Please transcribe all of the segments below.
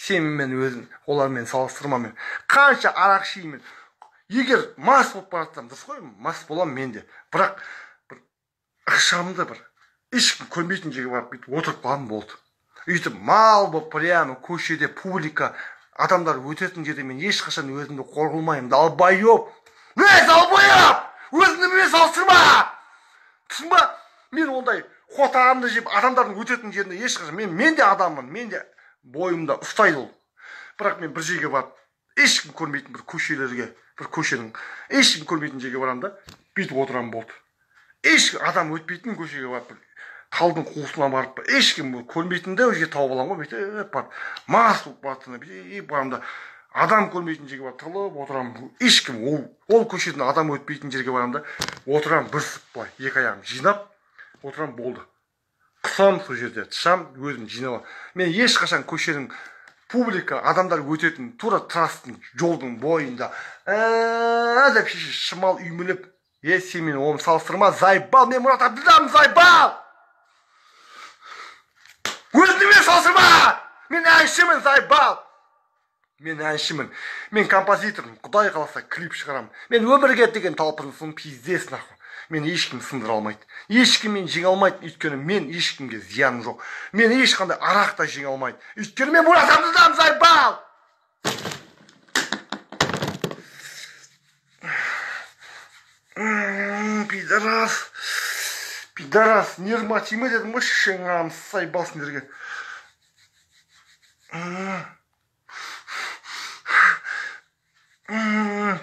сенімен өзін олармен салыстырмамен. Қанша арақ ішеймін. Егер мас болып бара жатсам, дұрыс қой, мас боламын мен де. Бірақ бір ықшамды бір ешкім көрмейтін жерге барып бүйтіп отырып қалам болды. Үйтіп мал болып прямо көшеде публика адамдар өтетін жерде мен ешқашан өзімді қорғылмаймын. Далбайып. Далбайып! Өзіңмен салыстырма! Түсінбе? Мен ондай қотағымды жеп адамдардың өтетін жерінде ешқашан мен де адаммын, мен де бойымда ұстайды ол. Бірақ мен бір жерге барып ешкім көрмейтін бір көшелерге, бір көшенің ешкім көрмейтін жерге барам да, бүйтіп отырам болды. Ешкім адам өтпейтін көшеге барып талдың қуысына барып ешкім көрмейтін де жерге тауып аламын ғой, бүйтіп барып мас болып баратына барам да адам көрмейтін жерге барып тығылып отырам. Ешкім ол көшеден адам өтпейтін жерге барам да отырам бірсіп былай екі аяғым жинап отырам болды. Қысам сол жерде, тышам, өзім жиналам. Мен ешқашан көшенің публика адамдар өтетін тура трассың жолдың бойында деп шымал үймелеп, сен мені оған салыстырма, зайбал, мен Мұрат Абділдамын, зайбал! Өзіңмен салыстырма! Мен әншімін, зайбал! Мен әншімін, мен композитормын, Құдай қаласа клип шығарамын. Мен өмірге деген талпынысым пиздес нахуй. Мен ешкім сындыра алмайды. Ешкім мен жеңе алмайды, өйткені мен ешкімге зияным жоқ. Мен ешқандай арақ та жеңе алмайды. Өйткені мен Мұрат Абділдамын, зайбал! Пидорас, нерма тиме дедім ғой, шыңғам, сайбал сендерге.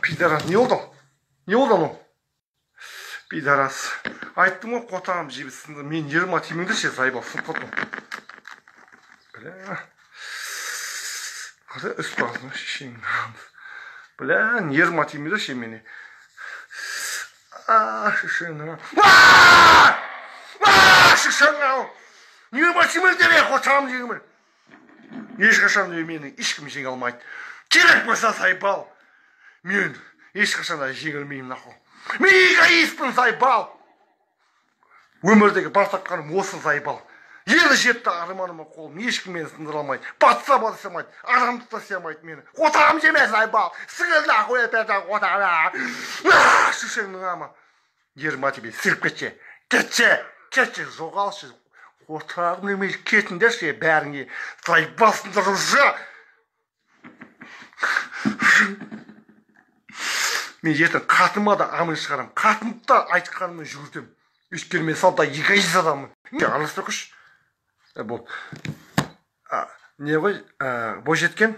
Пидорас, не oldu? Не oldu анау? Пидорас. Айттым ғой, қотағым жебісіңді. Мен нерма тимеңдер ше, сайбал, сынып қалдым. Бля. Қандай үст басына шешең. Бля, нерма тимеңдер ше мені. Шешең. Шешең. Нерма тимеңдер ме, қотағым жегімір. Ешқашан менің ешкім жеңе алмайды. Керек болса сайбал. Мен ешқашан да жеңілмеймін нахуй. Мен эгоистпін, зайбал! Өмірдегі бар тапқаным осы, зайбал. Елі жетті арманыма қолым, ешкім мені сындыра алмайды. Батса бата алмайды, арамды да сиямайды мені. Қотағым жеме, зайбал! Сіңілді ақуя перді қотағым! Шешеңнің ама. Ерма тебе сіріп кетші. Кетші, жоғалшы. Қотағым немес кетіндерші бәріңе. Зайбалсыңдар уже! Мен ертең қатыма да амын шығарам. Қатымды да айтқаныммен жүгіртем. Өйткені мен салда эгоист адаммын. Араласпай қойш. Бол. Не ғой? Бойжеткен?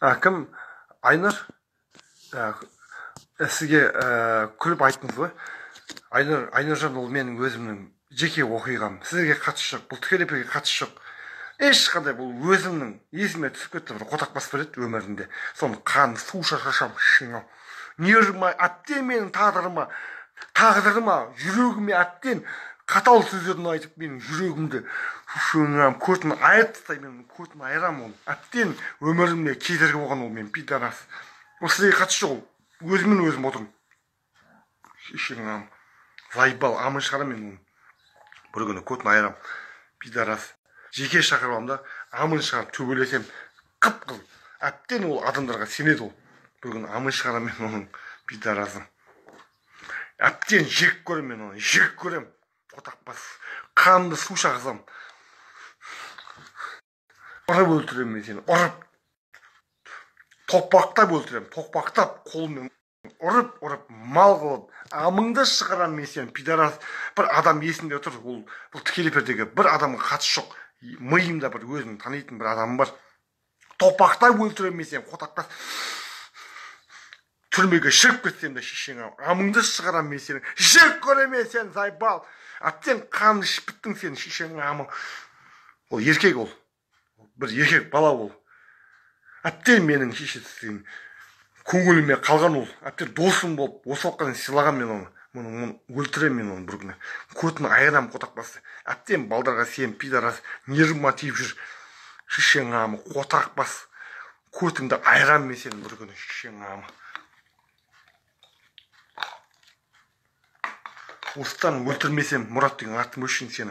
Кім? Айнұр? Сізге күліп айттыңыз ғой. Айнұржан ол менің өзімнің жеке оқиғам. Сіздерге қатысы жоқ. Бұл тікелей эфирге қатысы жоқ. Ешқандай бұл өзімнің есіме түсіп кетті, бір қотақ бас береді өмірінде. Соны қан, су шашам, шыңау. Нерма, әптен менің тағдырыма, жүрегіме әптен қатал сөздерін айтып, менің жүрегімді шыңам, көтін айырып тастай, мен көтін айырам ол. Әптен өмірімде кедергі болған ол, мен пидорас. Ол сіздерге қатысы жоқ, өзіммен өзім отырмын. Шыңам, зайбал, амын шығарам мен оны. Бір күні көтін айырам, пидорас. Жеке шақырам да, амын шығарып төбелесем, қып-қыл. Әптен ол адамдарға сенеді ол. Бір күні амын шығарам мен оның пидорасын. Әптен жек көрем мен оны, жек көрем. Қотақ бас, қанды су шағызам. Ұрып өлтірем мен сені, ұрып. Тоқпақтап өлтірем, тоқпақтап қолыммен. Ұрып, мал қылып, амыңды шығарам мен сені, пидорас. Бір адам есінде отыр, бұл тікелей эфирдегі бір адамға қатысы жоқ. Миымда бір өзім танитын бір адам бар. Топақтай өлтірем мен сен, қотақпас. Түрмеге шығып кетсем де шешең, амыңды шығарам мен сені. Жек көрем мен сен, зайбал. Әптен қанды ішіп біттің сен, шешең амың. Ол еркек ол. Бір еркек бала ол. Әптен менің шешесін көңіліме қалған ол. Әптен досым болып, осы уақытқа сыйлаған мен оны. Мұны өлтірем мен оны бір күні. Көтін айырам қотақпасты. Әптен балдарға сен пидорас нерма тиіп жүр. Шешең амы, қотақпас. Көтінді айырам мен сен бір күні, шешең амы. Осыдан өлтірмесем, Мұрат деген атым өшін сені.